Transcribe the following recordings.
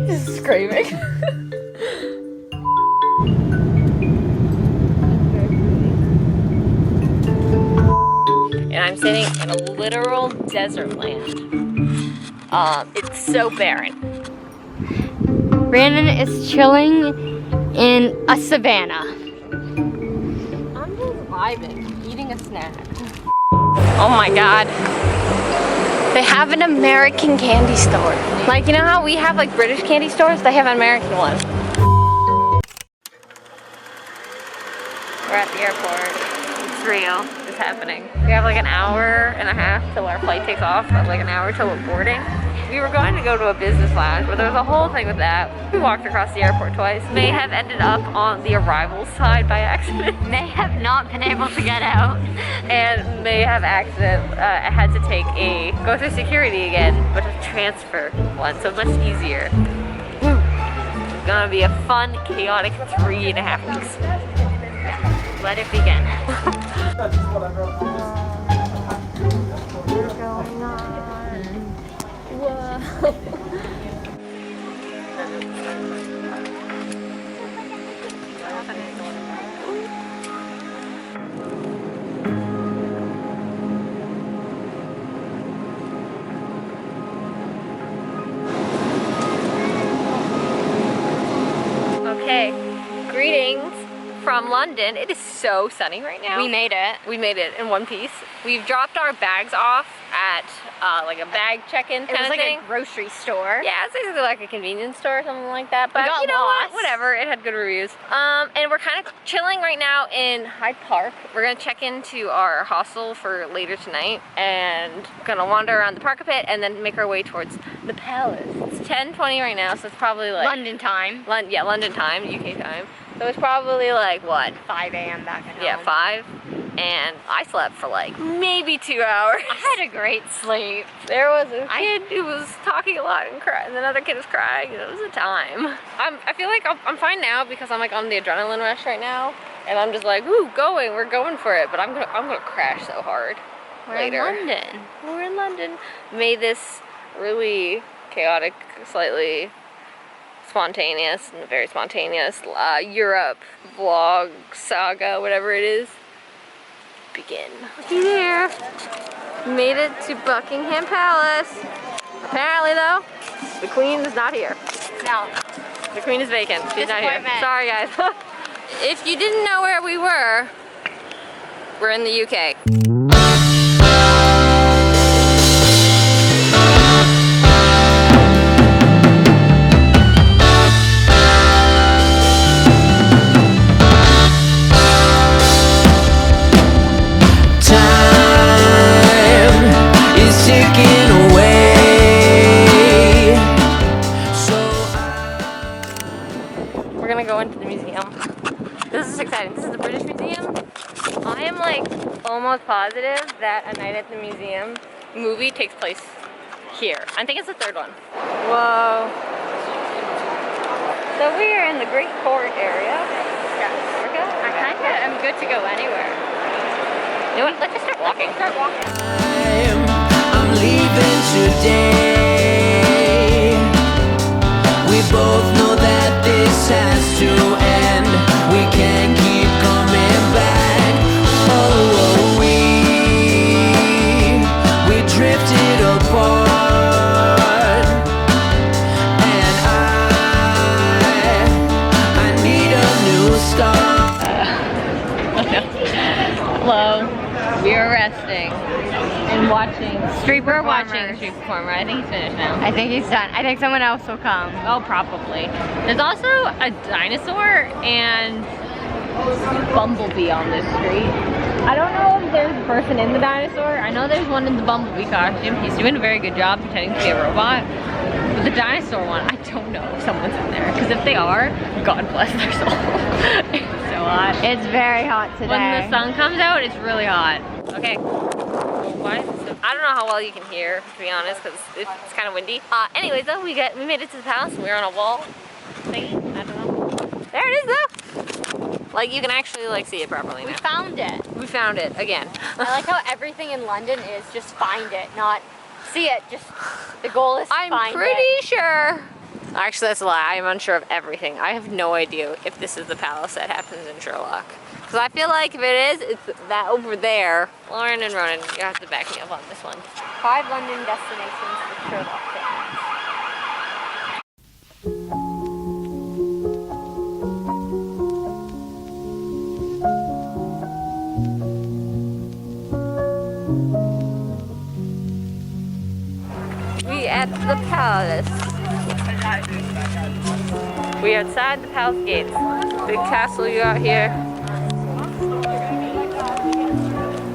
He's screaming. And I'm sitting in a literal desert land. It's so barren. Rhiannon is chilling in a savanna. I'm just vibing, eating a snack. Oh my god. They have an American candy store. Like, you know how we have like British candy stores? They have an American one. We're at the airport. It's real. It's happening. We have like an hour and a half till our flight takes off, but like an hour till we're boarding. We were going to go to a business lounge, but there was a whole thing with that. We walked across the airport twice. May have ended up on the arrivals side by accident. May have not been able to get out. And may have had to go through security again, but a transfer one, so much easier. Woo. It's gonna be a fun, chaotic 3.5 weeks. Let it begin. What's going on? Whoa. Okay, greetings from London. It is so sunny right now. We made it. We made it in one piece. We've dropped our bags off at like a bag check-in kind of like thing. a grocery store. Yeah, it's basically like a convenience store or something like that. But We got you know lost. what? Whatever. It had good reviews. And we're kind of chilling right now in Hyde Park. We're gonna check into our hostel for later tonight and gonna wander around the park a bit and then make our way towards the palace. It's 10:20 right now, so it's probably like London time. yeah, London time, UK time. So it's probably like what? 5 a.m. back at home. Yeah, 5. And I slept for like maybe 2 hours. I had a great sleep. There was a kid who was talking a lot and crying, and another kid was crying. It was a time. I feel like I'm fine now because I'm like on the adrenaline rush right now, and I'm just like, ooh, we're going for it. But I'm gonna crash so hard later. We're in London. We're in London. Made this really chaotic, slightly spontaneous, and very spontaneous Europe vlog saga, whatever it is. Begin. Looky there. Made it to Buckingham Palace. Apparently though, the Queen is not here. No. The Queen is vacant. She's not here. Disappointment. Sorry guys. If you didn't know where we were, we're in the UK. Into the museum. This is exciting. This is the British Museum. I am like almost positive that A Night at the Museum movie takes place here. I think it's the 3rd one. Whoa. So we are in the Great Court area. I kind of am good to go anywhere. You know what? Let's just start walking. Start walking. I'm leaving today. We both know that this has to end. We can't keep coming back. Oh, we drifted apart, and I need a new start. Hello. We are resting and watching Street performer. I think he's finished now. I think he's done. I think someone else will come. Oh, probably. There's also a dinosaur and bumblebee on this street. I don't know if there's a person in the dinosaur. I know there's one in the bumblebee costume. He's doing a very good job pretending to be a robot. But the dinosaur one, I don't know if someone's in there. Because if they are, God bless their soul. It's so hot. It's very hot today. When the sun comes out, it's really hot. Okay. Why is this so, I don't know how well you can hear, to be honest, because it's kind of windy. Anyways, though, we made it to the palace. We're on a wall thingy. I don't know. There it is, though. Like, you can actually, like, see it properly now. We found it. We found it, again. I like how everything in London is just find it, not see it. Just the goal is to I'm find pretty sure. Actually, that's a lie. I'm unsure of everything. I have no idea if this is the palace that happens in Sherlock. Because I feel like if it is, it's that over there. Lauren and Ronan, you have to back me up on this one. 5 London destinations for Sherlock fans. We at the palace. We outside the palace gates. Big castle you got here.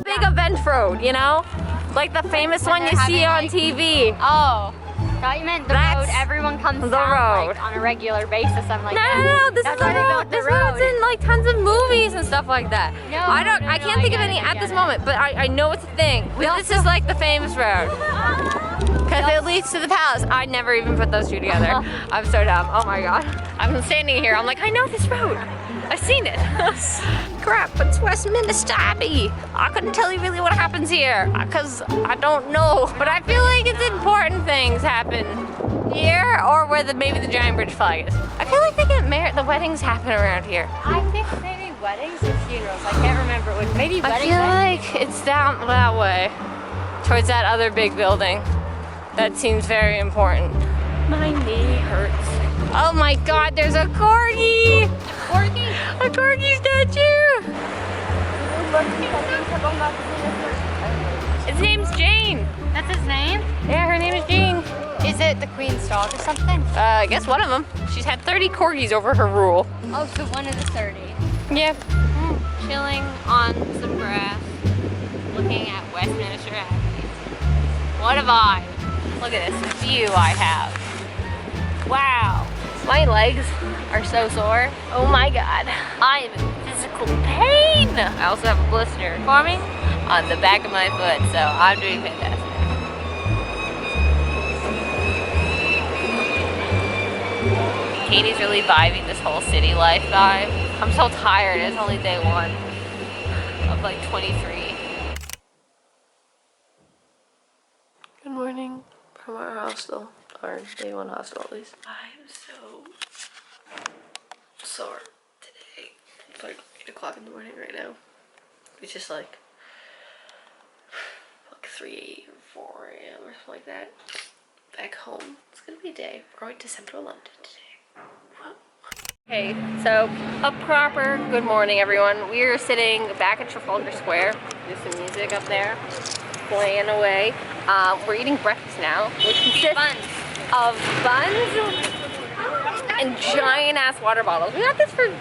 Big event road, you know? Like the famous one you see on TV. Oh, thought you meant the road everyone comes the down road. like, on a regular basis. I'm like, No, this is that's the why they road. built the This road's road. in like tons of movies and stuff like that. No, I can't think of any at this moment, but I know it's a thing. This is like the famous road. Because it leads to the palace. I never even put those two together. I'm so dumb. Oh my god. I'm standing here. I'm like, I know this road. I've seen it. Crap, it's Westminster Abbey. I couldn't tell you really what happens here because I don't know. But I feel like it's important things happen here or where maybe the giant bridge flag is. I feel like they get married. The weddings happen around here. I think maybe weddings or funerals. I can't remember which. Maybe I weddings. feel like it's down that way, towards that other big building. That seems very important. My knee hurts. Oh my god, there's a corgi! Corgi. A corgi statue! Its name's Jane. That's his name? Yeah, her name is Jane. Is it the Queen's dog or something? I guess one of them. She's had 30 corgis over her rule. Oh, so one of the 30. Yep. Chilling on some grass, looking at Westminster Abbey. What a vibe. Look at this view I have. Wow. My legs are so sore. Oh my god. I am in physical pain. I also have a blister forming on the back of my foot, so I'm doing fantastic. Katie's really vibing this whole city life vibe. I'm so tired. It's only day 1 of like 23. Good morning from our hostel, our day 1 hostel at least. I'm so sore today. It's like 8 o'clock in the morning right now. It's just like 3 or 4 a.m. or something like that. Back home. It's gonna be a day. We're going to central London today. Okay, so a proper good morning everyone. We are sitting back at Trafalgar Square. There's some music up there playing away. We're eating breakfast now, which consists of buns and giant ass water bottles. We got this for 2 £10.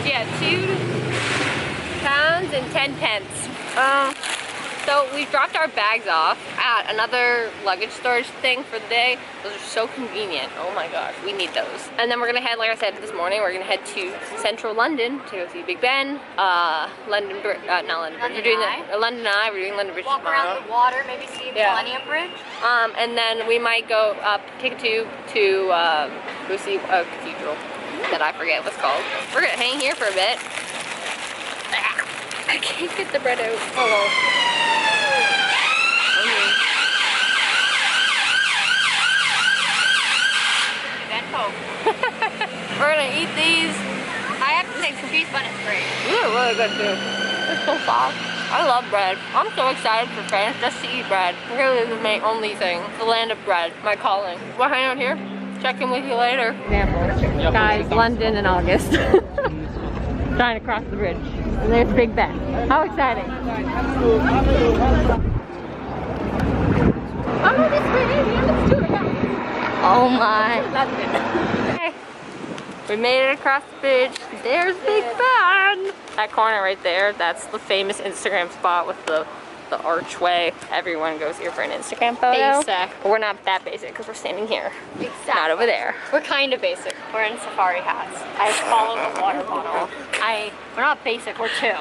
Yeah, £2 and 10 pence. So we dropped our bags off at another luggage storage thing for the day. Those are so convenient. Oh my gosh, we need those. And then we're gonna head, like I said this morning, we're gonna head to central London to go see Big Ben, London Bridge. We're doing London Eye. We're doing London Bridge Walk tomorrow. around the water, maybe see Millennium Bridge. And then we might go up, take a tube to go see a cathedral that I forget what's called. We're gonna hang here for a bit. I can't get the bread out. Hello. We're gonna eat these. I have to say, cookies bun is great. These are really good too. They're so soft. I love bread. I'm so excited for France just to eat bread. Really, this is my only thing. The land of bread. My calling. We'll hang out here. Check in with you later. Example. Guys, London in August. Trying to cross the bridge. And there's Big Ben. How exciting. Oh, this way. Let's do it. Oh my. Okay. We made it across the bridge. There's Big Ben. That corner right there, that's the famous Instagram spot with the archway. Everyone goes here for an Instagram photo. Basic. But we're not that basic because we're standing here. Exactly. Not over there. We're kind of basic. We're in safari hats. I follow the water bottle. We're not basic, we're 2.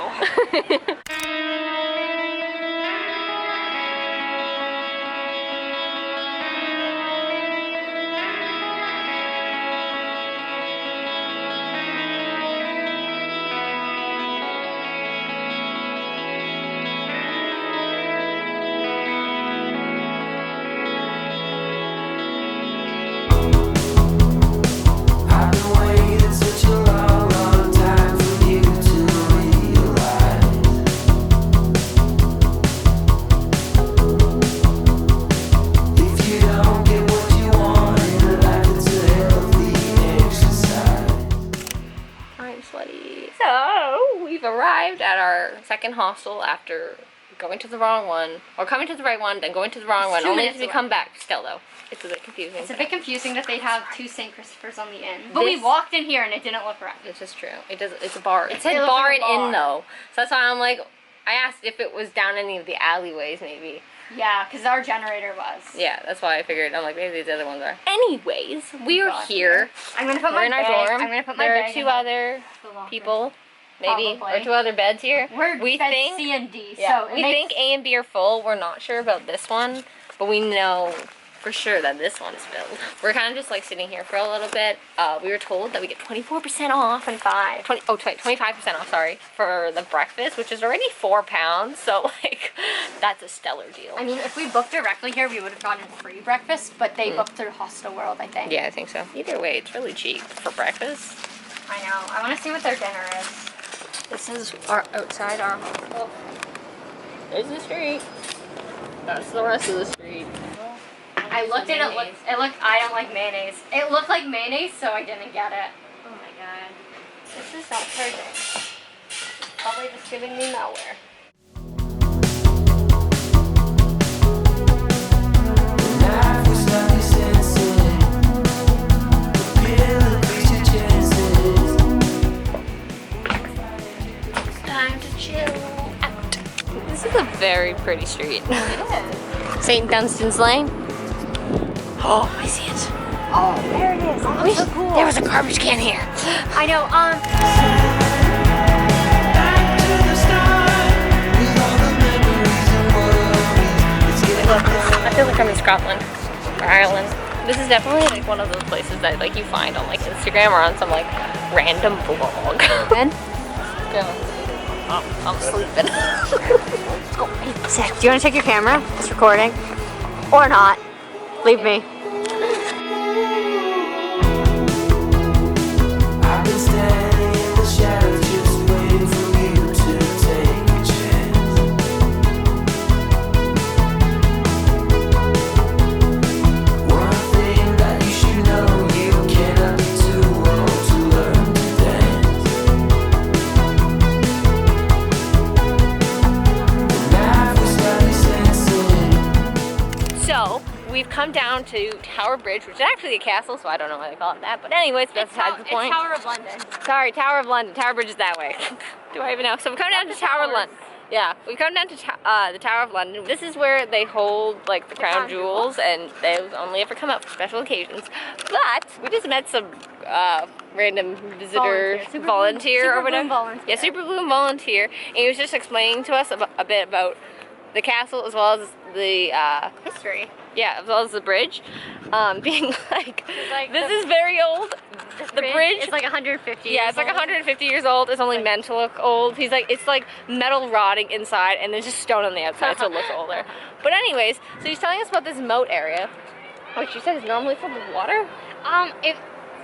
at our second hostel after going to the wrong one, or coming to the right one, then going to the wrong one, only to come back. Still though, it's a bit confusing. It's a bit confusing that they'd have 2 St. Christopher's on the inn. But we walked in here and it didn't look right. This is true. It does. It's a bar. It said bar and inn though, so that's why I'm like, I asked if it was down any of the alleyways maybe. Yeah, because our generator was. Yeah, that's why I figured. I'm like, maybe these other ones are. Anyways, we are here. I'm gonna put We're my in our bag. dorm. I'm gonna put my there bag are 2 in other people. Maybe, Probably. or 2 other beds here. We think C and D, yeah, so we think A and B are full. We're not sure about this one, but we know for sure that this one is filled. We're kind of just like sitting here for a little bit. We were told that we get 24% off, 25% off, sorry, for the breakfast, which is already £4. So like, that's a stellar deal. I mean, if we booked directly here, we would have gotten free breakfast, but they booked through Hostel World, I think. Yeah, I think so. Either way, it's really cheap for breakfast. I know. I want to see what their dinner is. This is our outside our hostel. There's the street. That's the rest of the street. I looked and it looked, I don't like mayonnaise. It looked like mayonnaise, so I didn't get it. Oh my god. This is not charging. Probably just giving me malware. Time to chill out. This is a very pretty street. It is. St. Dunstan's Lane. Oh, I see it. Oh, there it is. Oh, that's so cool. There was a garbage can here. I know. I feel like I'm in Scotland or Ireland. This is definitely like one of those places that like you find on like Instagram or on some like random vlog. Ben? Go. Oh, I'm sleeping. Oh, hey, Zach, do you want to take your camera? It's recording. Or not. Leave me. I've been standing in the shadows just waiting for you to take a chance. One thing that you should know, you cannot be too old to learn to dance. The night was slightly sensing. So we've come down to Tower Bridge, which is actually a castle, so I don't know why they call it that. But anyways, that's besides the point. It's Tower of London. Sorry, Tower of London. Tower Bridge is that way. Do I even know? So we come down to Tower of London. Yeah, we come down to the Tower of London. This is where they hold like the crown jewels, and those only ever come out for special occasions. But we just met some random visitor volunteer or whatever. Yeah, Super Bloom volunteer, and he was just explaining to us a bit about the castle as well as the History. yeah, as well as the bridge. Being like like this is very old. The bridge is like 150 yeah, years it's like old. 150 years old. It's only meant to look old. He's like, it's like metal rotting inside, and there's just stone on the outside, so it looks older. But anyways, so he's telling us about this moat area, which you said is normally filled with water. It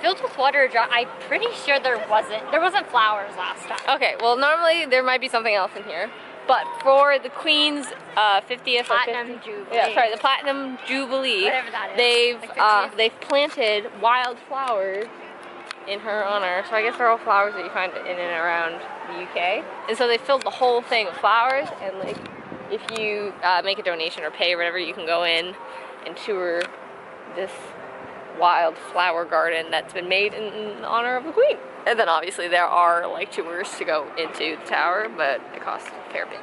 filled with water. I'm pretty sure there wasn't flowers last time. Okay, well normally there might be something else in here, but for the Queen's 50th Platinum Jubilee. Yeah, sorry, the Platinum Jubilee. Whatever that is. They've planted wild flowers in her honor. So I guess they're all flowers that you find in and around the UK. And so they filled the whole thing with flowers, and like if you make a donation or pay or whatever, you can go in and tour this wild flower garden that's been made in honor of the Queen. And then obviously there are like tours to go into the tower, but it costs a fair bit.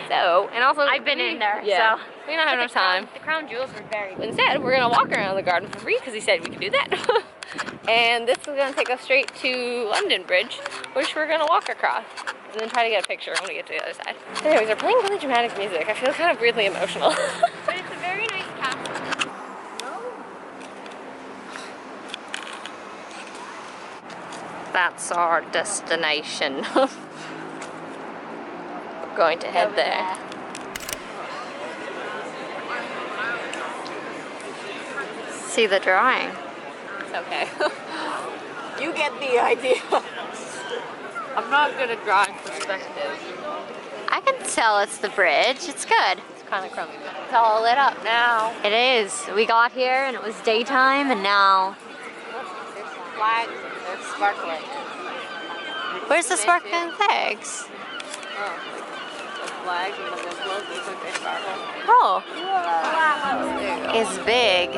So, and also I've been in there, yeah, so. we don't have enough time. The crown jewels were very good. Instead, we're gonna walk around the garden for free because he said we could do that. And this is gonna take us straight to London Bridge, which we're gonna walk across and then try to get a picture when we get to the other side. Anyways, they're playing really dramatic music. I feel kind of weirdly emotional. But it's a very nice castle. That's our destination. We're going to head there. See the drawing. It's okay. You get the idea. I'm not good at drawing perspective. I can tell it's the bridge. It's good. It's kind of crummy. It's all lit up now. It is. We got here and it was daytime, and now. There's flags. They're sparkling. Where's the sparkling flags? flags and the locals look like they sparkle. Oh, Wow. it's big.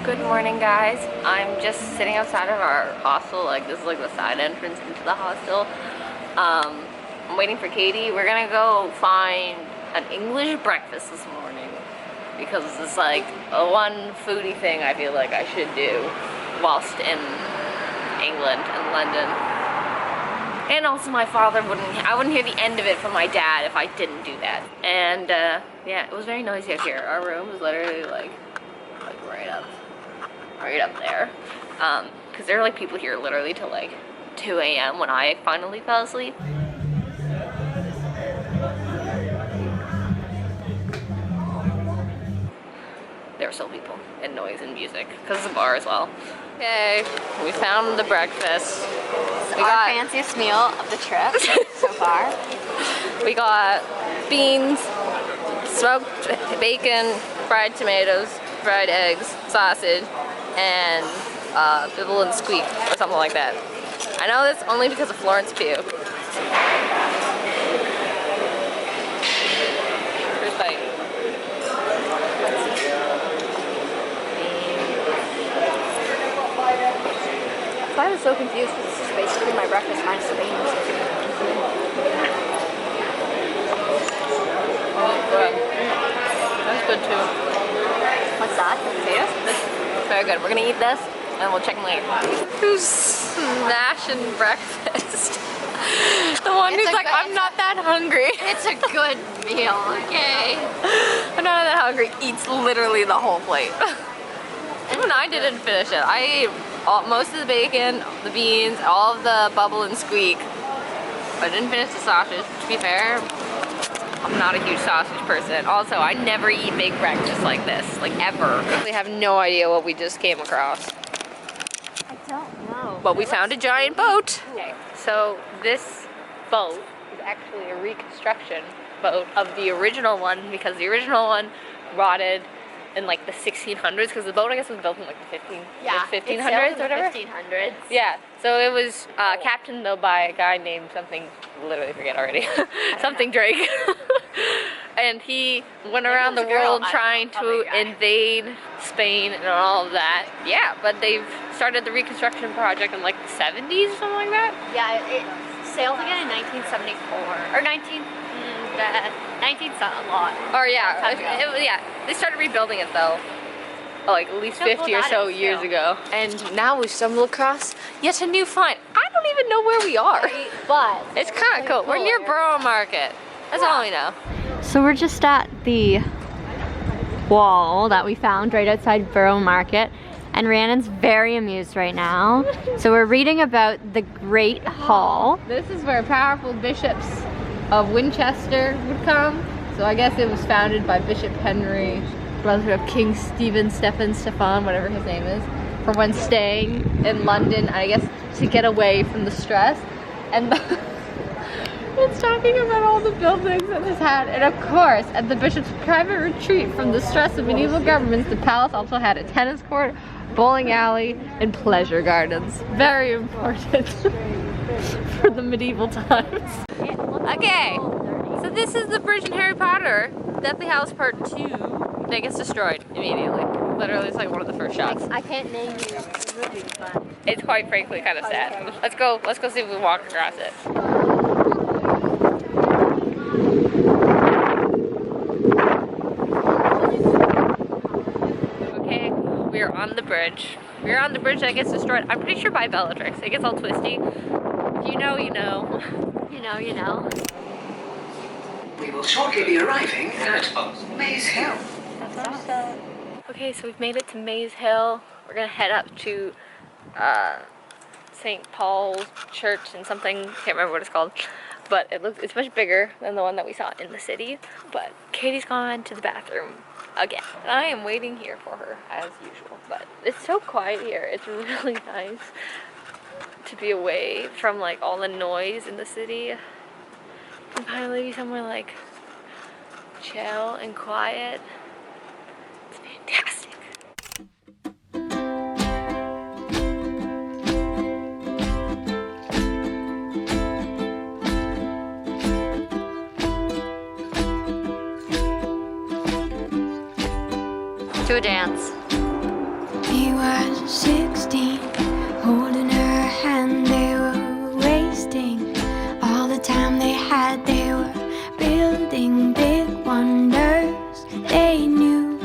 Good morning, guys. I'm just sitting outside of our hostel. Like, this is like the side entrance into the hostel. I'm waiting for Katie. We're gonna go find an English breakfast this morning because it's like a one foodie thing I feel like I should do whilst in England and London. And also my father I wouldn't hear the end of it from my dad if I didn't do that. And yeah, it was very noisy out here. Our room was literally like right up there, because there are like people here literally till like 2 a.m. when I finally fell asleep. There were still people and noise and music because it's a bar as well. Okay, we found the breakfast. We got our fanciest meal of the trip so far. We got beans, smoked bacon, fried tomatoes, fried eggs, sausage, and bibble and squeak, or something like that. I know this only because of Florence Pugh. First bite. I was so confused because this is basically my breakfast minus the beans. Oh, good. That's good too. What's that? Potatoes? Very good. We're gonna eat this and we'll check them later. Who's smashing breakfast? The one who's like, I'm not that hungry. It's a good meal, okay? I'm not that hungry. Eats literally the whole plate. Even I didn't finish it. I ate most of the bacon, the beans, all of the bubble and squeak. But I didn't finish the sausage. To be fair, I'm not a huge sausage person. Also, I never eat big breakfast like this, like ever. We have no idea what we just came across. I don't know. But we found a giant boat. Okay, so this boat is actually a reconstruction boat of the original one because the original one rotted in like the 1600s because the boat I guess was built in like the 1500s or whatever. 1500s. Yeah, so it was captained though by a guy named something, literally forget already, something Drake. And he went around the world trying to invade Spain and all of that. Yeah, but they've started the reconstruction project in like the 70s or something like that. Yeah, it sailed again in 1974 or 19 something a lot. Or yeah, yeah. They started rebuilding it though, like at least 50 or so years ago. And now we stumble across yet a new find. I don't even know where we are, but it's kind of cool. We're near Borough Market. That's all we know. So we're just at the wall that we found right outside Borough Market, and Rhiannon's very amused right now. So we're reading about the Great Hall. This is where powerful bishops of Winchester would come. So I guess it was founded by Bishop Henry, brother of King Stephen, Stefan, whatever his name is, for when staying in London, I guess to get away from the stress. And it's talking about all the buildings that this had. And of course, at the bishop's private retreat from the stress of medieval governments, the palace also had a tennis court, bowling alley, and pleasure gardens. Very important for the medieval times. Okay, so this is the bridge in Harry Potter, Deathly Hallows Part 2, that gets destroyed immediately. Literally, it's like one of the first shots. I can't name you the movie, but It's quite frankly kind of sad. Let's go see if we can walk across it. Okay, we are on the bridge. We're on the bridge that gets destroyed. I'm pretty sure by Bellatrix. It gets all twisty. If you know, you know. you know. We will shortly be arriving at Maze Hill. Okay, so we've made it to Maze Hill. We're gonna head up to St. Paul's Church and something, can't remember what it's called. But it's much bigger than the one that we saw in the city. But Katie's gone to the bathroom again. And I am waiting here for her as usual. But it's so quiet here. It's really nice to be away from like all the noise in the city. And finally somewhere like chill and quiet. It's fantastic. To a dance. He was 16, holding her hand, they were wasting all the time they had. They were building big wonders they knew.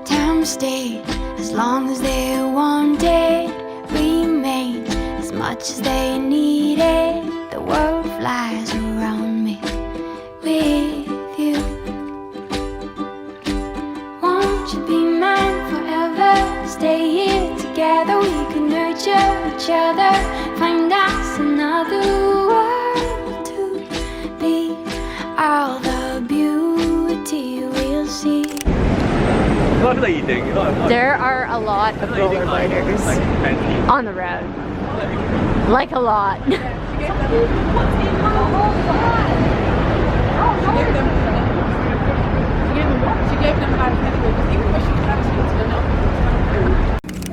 Time stayed as long as they wanted, remained as much as they needed. The world flies around me with you. Won't you be mine forever? Stay here together, we can nurture each other. Find us another world to be. All the beauty we'll see. What are you doing? There are a lot of rollerbladers on the road. Like a lot.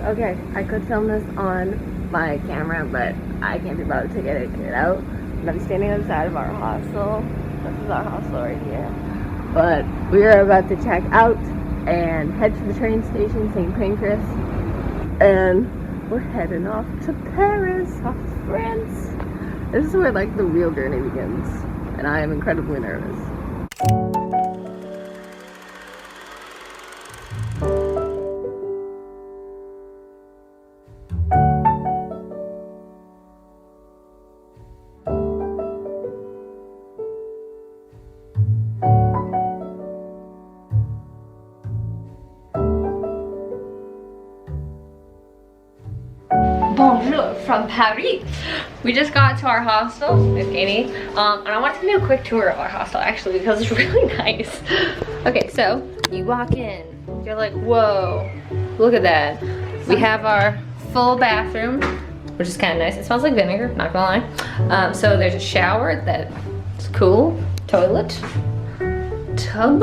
Okay, I could film this on my camera, but I can't be bothered to get it out. And I'm standing outside of our hostel. This is our hostel right here. But we are about to check out and head to the train station, St. Pancras. And we're heading off to Paris, off to France. This is where like the real journey begins. And I am incredibly nervous. Bonjour from Paris. We just got to our hostel with Katie, and I want to give you a quick tour of our hostel actually because it's really nice. Okay, so you walk in, you're like, whoa, look at that. We have our full bathroom, which is kind of nice. It smells like vinegar, not gonna lie. So there's a shower that's cool, toilet, tub,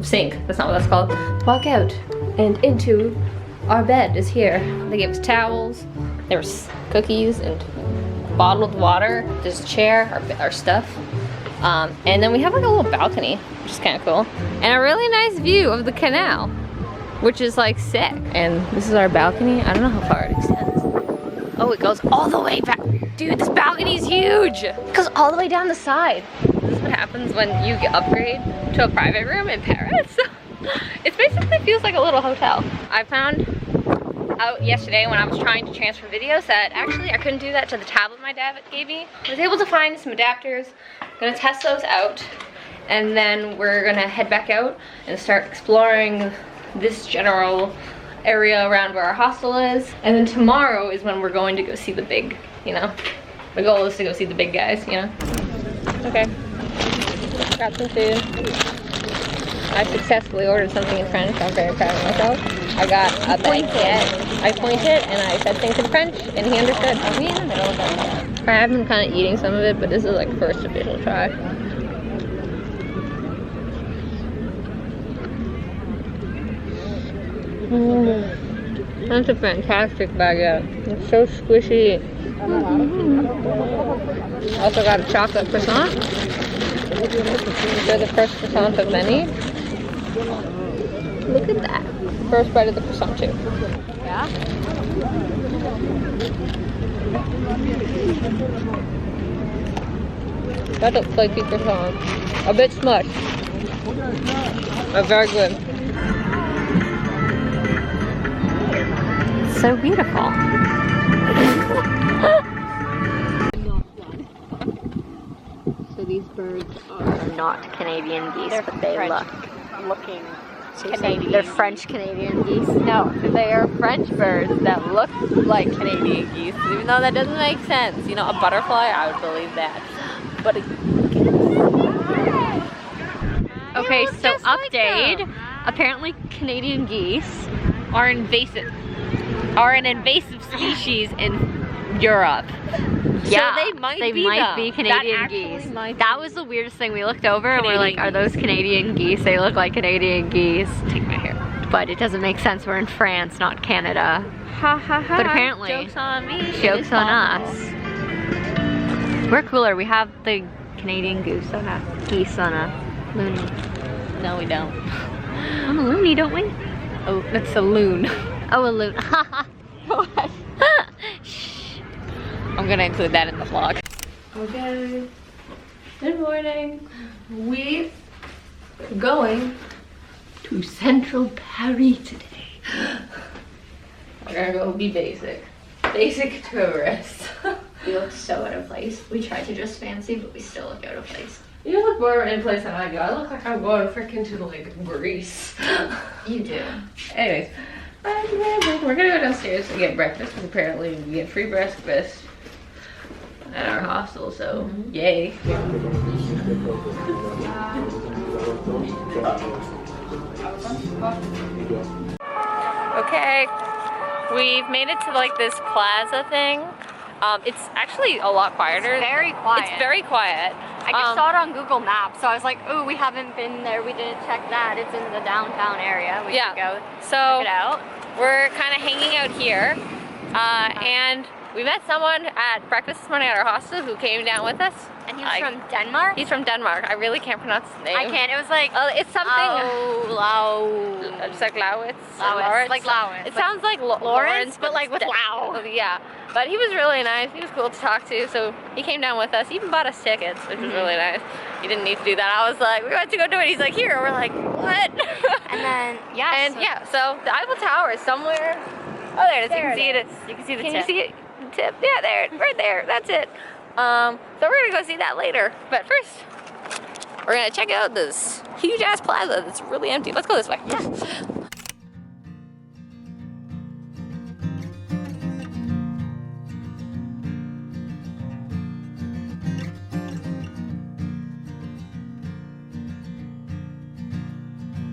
sink. That's not what that's called. Walk out and into our bed is here. They gave us towels, there's cookies and bottled water. There's a chair, our stuff. And then we have like a little balcony, which is kind of cool. And a really nice view of the canal, which is like sick. And this is our balcony. I don't know how far it extends. Oh, it goes all the way back. Dude, this balcony is huge. It goes all the way down the side. This is what happens when you upgrade to a private room in Paris. It basically feels like a little hotel. I found out yesterday when I was trying to transfer videos that actually I couldn't do that to the tablet my dad gave me. I was able to find some adapters. I'm gonna test those out, and then we're gonna head back out and start exploring this general area around where our hostel is. And then tomorrow is when we're going to go see the big, you know, the goal is to go see the big guys, you know. Okay, got some food. I successfully ordered something in French. I'm very proud of myself. I got a baguette. I pointed and I said things in French and he understood. Are we in the middle of that? I have been kind of eating some of it, but this is like first official try. That's a fantastic baguette. It's so squishy. Also got a chocolate croissant. They're the first croissant of many. Look at that. First bite of the croissant too. Yeah? That's a flaky croissant. A bit smushed. But very good. So beautiful. So these birds are Not Canadian geese, but they look. looking Canadian. They're French Canadian geese. No, they are French birds that look like Canadian geese, even though that doesn't make sense. You know, a butterfly, I would believe that. But Okay, so update. Apparently Canadian geese are invasive. Are an invasive species in Europe. Yeah, so they might be them. Canadian That geese. actually might That be was the weirdest thing. We looked over and we're like, Canadian are those Canadian geese? They look like Canadian geese. Take my hair. But it doesn't make sense. We're in France, not Canada. Ha ha ha. But apparently, joke's on me. It joke's is on possible. us. We're cooler. We have the Canadian geese on a loony. No, we don't. On a loony, don't we? Oh, that's a loon. Oh, a loon. What? Shh. I'm gonna include that in the vlog. Okay. Good morning. We are going to Central Paris today. We're gonna go be basic. Basic tourist. We look so out of place. We tried to dress fancy, but we still look out of place. You look more in place than I do. I look like I'm going freaking to like Greece. You do. Anyways, we're gonna go downstairs and get breakfast because apparently we get free breakfast at our hostel, so yay. Okay, we've made it to like this plaza thing. It's actually a lot quieter. Very quiet. It's very quiet. I just saw it on Google Maps, so I was like, "Ooh, we haven't been there. We didn't check that. It's in the downtown area. We should go so check it out." we're kind of hanging out here, and we met someone at breakfast this morning at our hostel who came down with us. And he was from Denmark. He's from Denmark. I really can't pronounce his name. I can't. It was like It's something. Just like Lowitz. Lawrence, like Lawrence. It sounds like Lawrence, but like with it's wow. Yeah, but he was really nice. He was cool to talk to, so he came down with us. He even bought us tickets, which was really nice. He didn't need to do that. I was like, we went to go do it. He's like, here. We're like, what? And then So the Eiffel Tower is somewhere. Oh, there it is. There You can see it it. is. You can see the Can tip. you see it? Tip. Yeah, there. Right there. That's it. So we're gonna go see that later. But first, we're gonna check out this huge ass plaza that's really empty. Let's go this way. Yeah.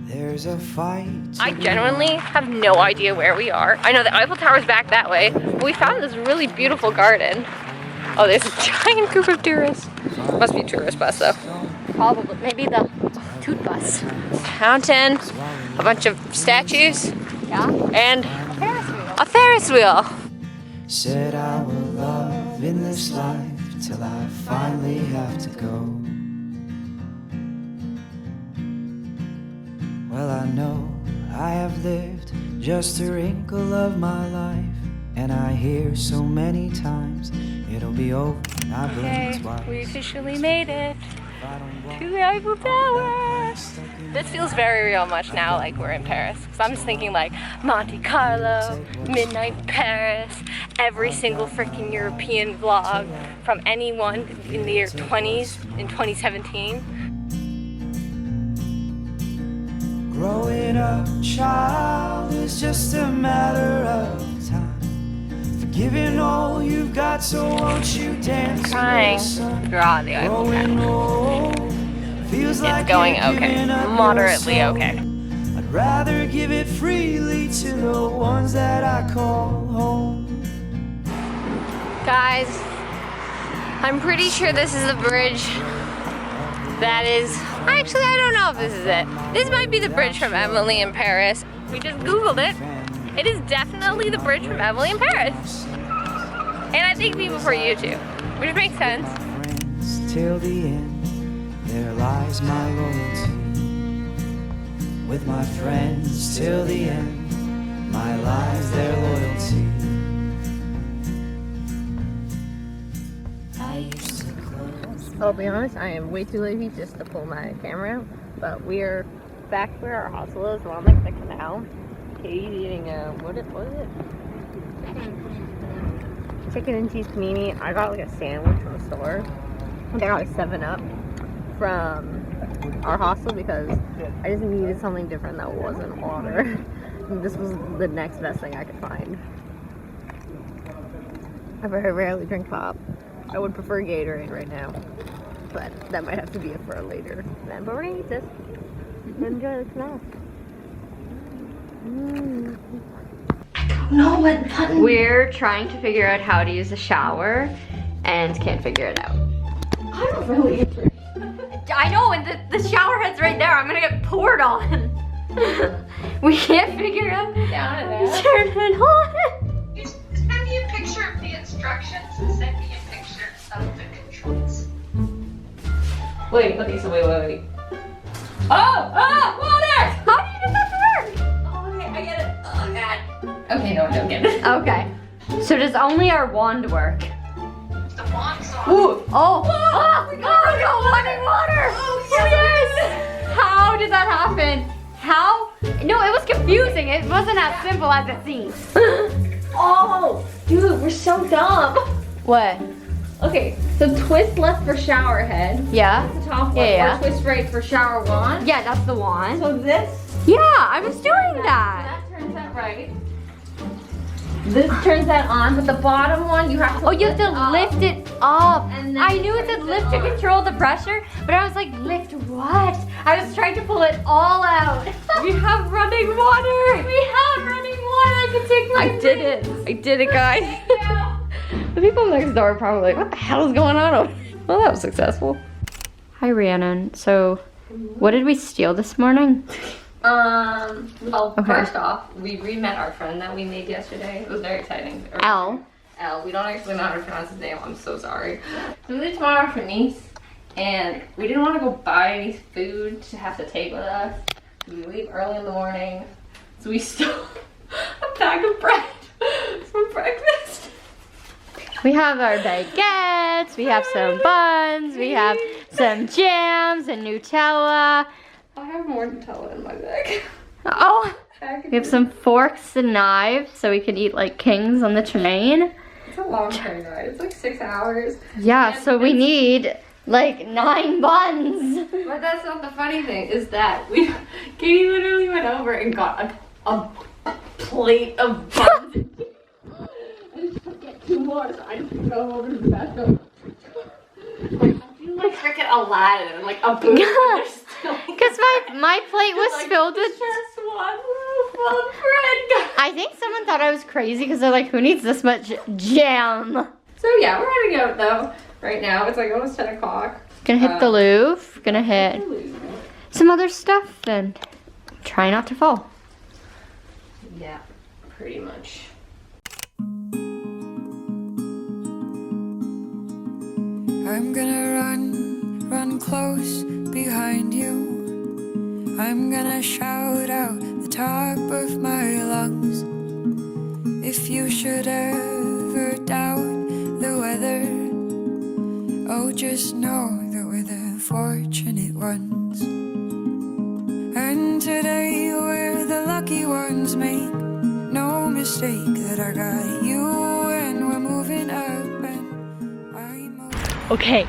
There's a fight. I genuinely have no idea where we are. I know the Eiffel Tower's back that way. But we found this really beautiful garden. Oh, there's a giant group of tourists. Must be a tourist bus though. Probably maybe the toot bus. Fountain, a bunch of statues, Yeah. and Ferris wheel. a Ferris wheel. Said I will love in this life till I finally have to go. Well, I know I have lived just a wrinkle of my life, and I hear so many times it'll be over. I blink twice. We officially made it If I don't walk, to the Eiffel Tower. stuck in This feels very real much now, like we're in Paris. Cause I'm just thinking like Monte Carlo, midnight Paris, every single freaking European vlog from anyone in the year 20s in 2017. Growing up, child, is just a matter of time. Forgiving all you've got, so won't you dance? Trying with the sun? to draw the Eiffel Growing Tower. old feels like It's going you're okay, giving up your moderately soul. okay. I'd rather give it freely to the ones that I call home. Guys, I'm pretty sure this is the bridge that is, actually I don't know if this is it. This might be the bridge from Emily in Paris. We just Googled it. It is definitely the bridge from Emily in Paris. And I think Be Before You too, which makes sense. Friends till the end, there lies my loyalty. With my friends till the end, my lies their loyalty. I used to close. I'll be honest, I am way too lazy just to pull my camera out. But we're back where our hostel is. We're on like the canal. Katie's eating what is it? Chicken and cheese panini. I got like a sandwich from the store. I got like 7-Up from our hostel because I just needed something different that wasn't water. This was the next best thing I could find. I very rarely drink pop. I would prefer Gatorade right now, but that might have to be for later then. But we're gonna eat this and enjoy the snack. don't know what button. We're trying to figure out how to use the shower and can't figure it out. I'm really interested. I know, and the shower head's right there. I'm gonna get poured on. We can't figure out Down in there. turn it on. Just send me a picture of the instructions and send me a picture of the controls. Wait, okay, so wait. Water! How do you get that to work? Oh, okay, I get it. Oh, God. Okay, no, I don't get it. Okay. So does only our wand work? The wand's on. Ooh. Oh! We got running water! Oh, yes! How did that happen? How? No, it was confusing. It wasn't as simple as it seems. Oh, dude, we're so dumb. What? Okay, so twist left for shower head. Yeah? The top one. Yeah. Or twist right for shower wand. Yeah, that's the wand. So this. Yeah, I was doing that. That turns that right. This turns that on, but the bottom one you have to. Oh, you have to lift it up. And then I knew it said turns lift it to on. control the pressure, but I was like, lift what? I was trying to pull it all out. We have running water. We have running water. I can take my I did it, guys. The people next door are probably like, what the hell is going on over here? Well, that was successful. Hi, Rhiannon. So, what did we steal this morning? Well, Okay. first off, we re-met our friend that we made yesterday. It was very exciting. L. We don't actually know how to pronounce his name. I'm so sorry. So we leave tomorrow for Nice, and we didn't want to go buy any food to have to take with us. We leave early in the morning, so we stole a bag of bread for breakfast. We have our baguettes, we have some buns, we have some jams and Nutella. I have more Nutella in my bag. Oh, we have some forks and knives so we can eat like kings on the train. It's a long train ride. It's like 6 hours. Yeah, so we need like 9 buns. But that's not the funny thing, is that Katie literally went over and got a plate of buns. And she could get 2 more, so I just go over to the bathroom. I feel like freaking Aladdin, like a booth. Because my plate was filled with. Just one full bread. I think someone thought I was crazy because they're like, who needs this much jam? So yeah, we're heading out though. Right now, it's like almost 10 o'clock. Gonna hit the Louvre, gonna hit some other stuff and try not to fall. Yeah, pretty much. I'm gonna run close behind you. I'm gonna shout out the top of my lungs. If you should ever doubt the weather, oh, just know that we're the fortunate ones. And today we're the lucky ones, make no mistake that I got you, and we're moving up and I'm Okay,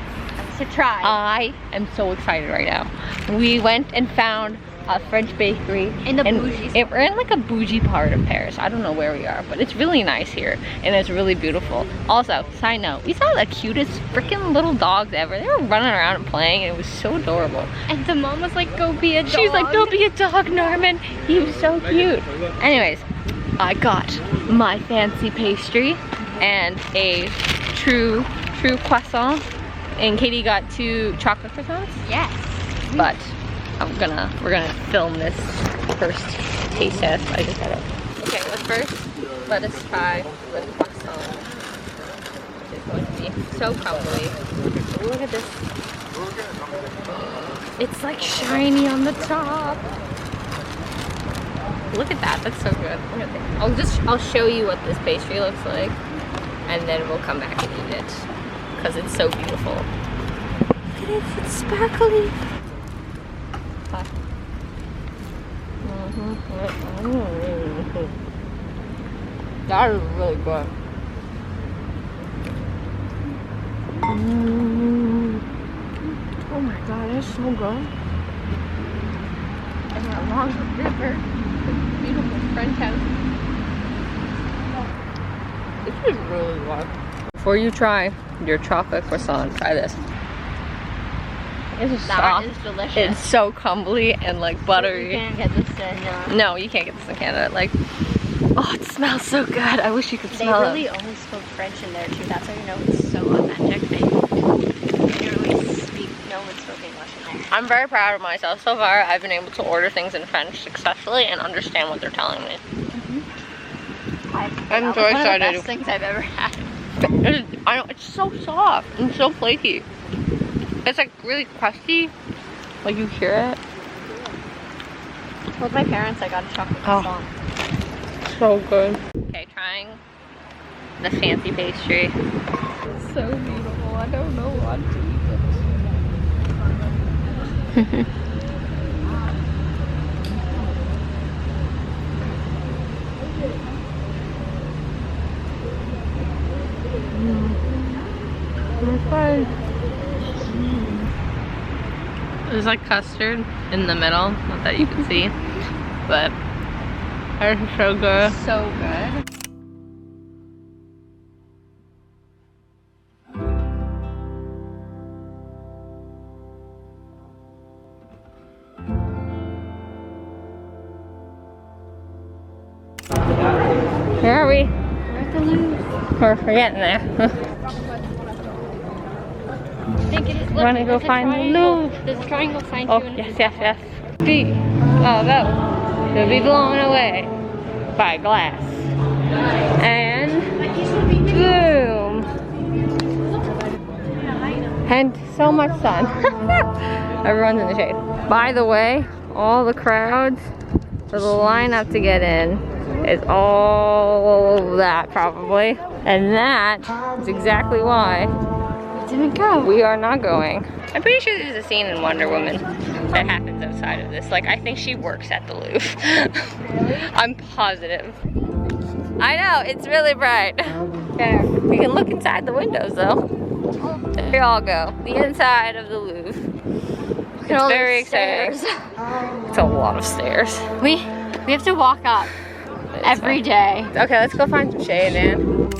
To try. I am so excited right now. We went and found a French bakery. In the and bougie we're in like a bougie part of Paris. I don't know where we are, but it's really nice here and it's really beautiful. Also, side note, we saw the cutest freaking little dogs ever. They were running around and playing and it was so adorable. And the mom was like, go be a dog. She's like, go be a dog, Norman. He was so cute. Anyways, I got my fancy pastry and a true croissant. And Katie got 2 chocolate croissants. Yes. But we're gonna film this first taste test. I just got it. Okay, let us try the croissant. It's going to be so crumbly. Look at this. It's like shiny on the top. Look at that, that's so good. Look at that. I'll show you what this pastry looks like, and then we'll come back and eat it because it's so beautiful. Look at it, it's sparkly. That is really good. Oh my god, that's so good. And we're along the river. Beautiful French house. This is really good. Before you try your chocolate croissant, try this. It's That soft. is delicious. It's so crumbly and like buttery. You can't get this in, No, you can't get this in Canada. Like, Oh, it smells so good. I wish you could smell They really only spoke French in there too. That's how you know it's so authentic. They literally speak, no one spoke English in there. I'm very proud of myself so far. I've been able to order things in French successfully and understand what they're telling me. I'm so excited. One of the best things I've ever had. I know, it's so soft and so flaky. It's like really crusty. Like you hear it. With my parents, I got a chocolate croissant. So good. Okay, trying the fancy pastry. It's so beautiful. I don't know what to eat. There's like custard in the middle, not that you can see, but it's so good. So good. Where are we? We're at the Louvre. We're getting there. I think it is. You wanna go find the Louvre? There's a triangle sign Oh, too. yes, yes, yes. Feet, although they'll be blown away by glass. And boom. And so much sun. Everyone's in the shade. By the way, all the crowds for the lineup to get in is all that probably. And that is exactly why Didn't go. we are not going. I'm pretty sure there's a scene in Wonder Woman that happens outside of this. Like, I think she works at the Louvre. I'm positive. I know, it's really bright. Yeah, we can look inside the windows though. There we all go. The inside of the Louvre. It's very exciting. It's a lot of stairs. We have to walk up every day. Okay, let's go find some shade, man.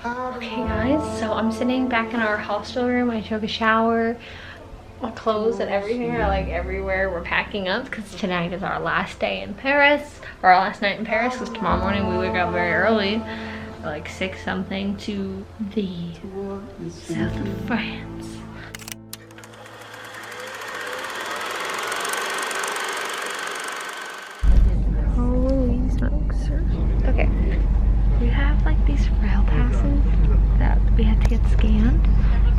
Okay guys, so I'm sitting back in our hostel room. I took a shower. My clothes and everything are like everywhere. We're packing up because tonight is our last day in Paris, or our last night in Paris, because tomorrow morning we wake up very early, like 6 something, to the south of France. Holy smokes. Okay. We have like these rail passes that we had to get scanned,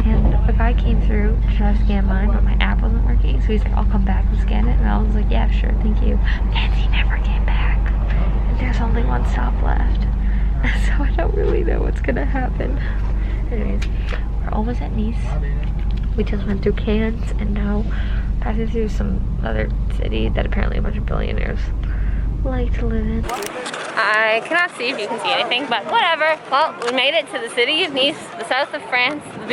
and a guy came through to try to scan mine, but my app wasn't working, so he's like, I'll come back and scan it, and I was like, yeah, sure, thank you. And he never came back, and there's only one stop left, so I don't really know what's gonna happen. Anyways, we're almost at Nice. We just went through Cannes, and now passing through some other city that apparently a bunch of billionaires like to live in. I cannot see if you can see anything, but whatever. Well, we made it to the city of Nice, the south of France, the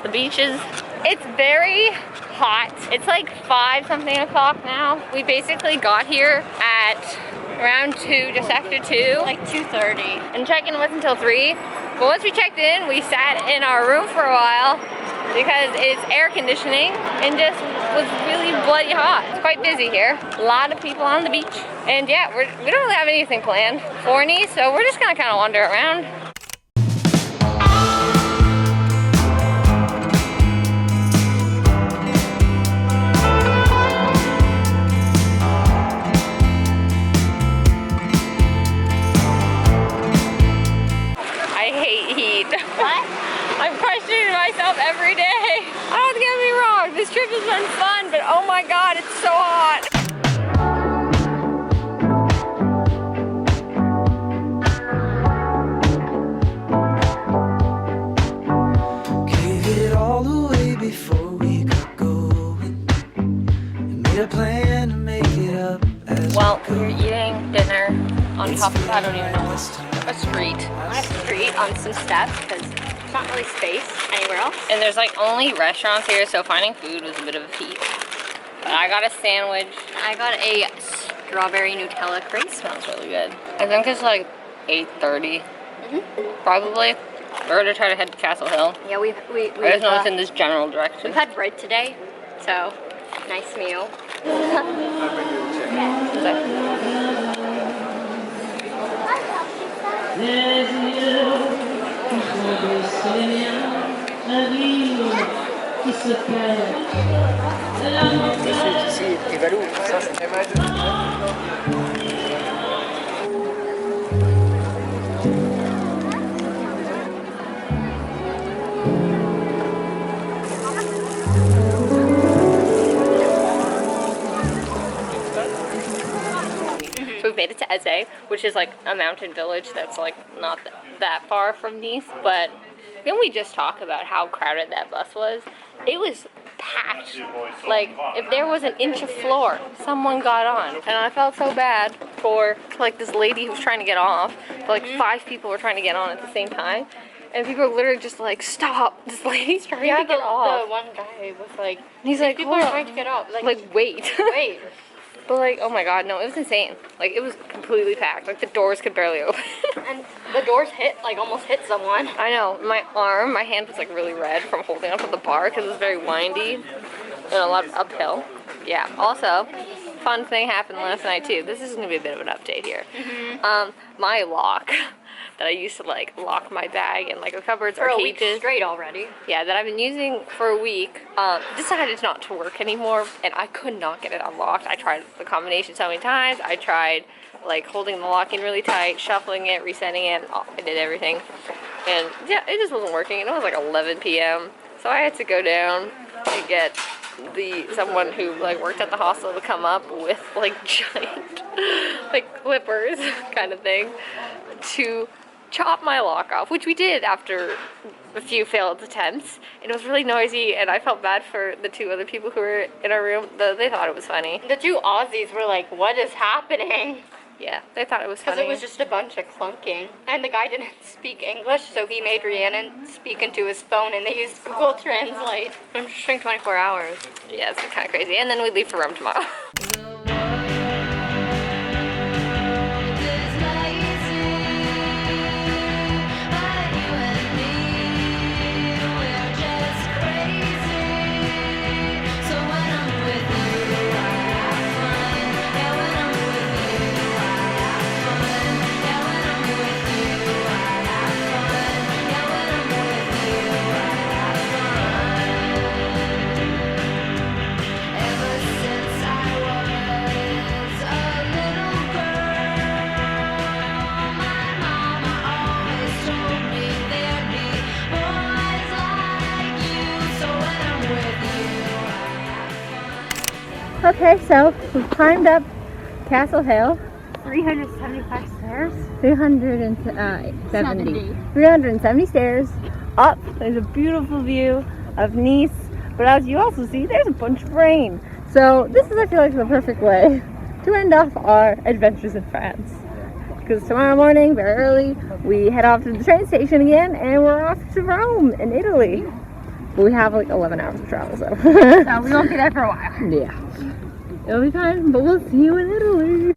beaches. It's very hot. It's like 5 something o'clock now. We basically got here at around 2, just after 2. Like 2:30. And check-in wasn't until 3. But once we checked in, we sat in our room for a while because it's air conditioning and just was really bloody hot. It's quite busy here. A lot of people on the beach. And yeah, we don't really have anything planned for Nice, so we're just gonna kind of wander around. I hate heat. What? I'm questioning myself every day. Don't get me wrong, this trip has been fun, but oh my god, it's so hot. Gave it all away before we got going. And made a plan to make it up as Well, we're eating dinner on top of, I don't even know what, a street. On a street, on some steps, because there's not really space anywhere else. And there's like only restaurants here, so finding food was a bit of a feat. But I got a sandwich. I got a strawberry Nutella crepe. Smells really good. I think it's like 8:30, probably. We're gonna try to head to Castle Hill. Yeah, we I just know it's in this general direction. we've had bread today, so nice meal. So we've made it to Eze, which is like a mountain village that's like not that far from Nice, but can we just talk about how crowded that bus was? It was packed. Like, if there was an inch of floor, someone got on. And I felt so bad for like this lady who was trying to get off, but like 5 people were trying to get on at the same time. And people were literally just like, stop, this lady's trying to get off. The one guy was like, he's like, people are trying to get off. Like wait. Wait. But like, oh my god, no, it was insane. Like, it was completely packed. Like, the doors could barely open. And the doors almost hit someone. I know, my hand was like really red from holding onto the bar because it was very windy and a lot of uphill. Yeah, also, fun thing happened last night too. This is going to be a bit of an update here. My lock that I used to like lock my bag in like cupboards or cages. For a week straight already. Yeah, that I've been using for a week, decided not to work anymore, and I could not get it unlocked. I tried the combination so many times. I tried like holding the lock in really tight, shuffling it, resetting it. I did everything, and yeah, it just wasn't working. And it was like 11 p.m. So I had to go down and get someone who like worked at the hostel to come up with like giant like clippers kind of thing to chop my lock off, which we did after a few failed attempts. And it was really noisy, and I felt bad for the 2 other people who were in our room. They thought it was funny. The 2 Aussies were like, what is happening? Yeah, they thought it was funny. Because it was just a bunch of clunking. And the guy didn't speak English, so he made Rhiannon speak into his phone, and they used Google Translate. Interesting 24 hours. Yeah, it's kind of crazy. And then we leave for Rome tomorrow. Okay, so we've climbed up Castle Hill. 375 stairs? 370 stairs up. There's a beautiful view of Nice, but as you also see, there's a bunch of rain. So this is, I feel like, the perfect way to end off our adventures in France. Because tomorrow morning, very early, we head off to the train station again, and we're off to Rome in Italy. But we have like 11 hours of travel, so. So we won't be there for a while. Yeah. It'll be fine, but we'll see you in Italy.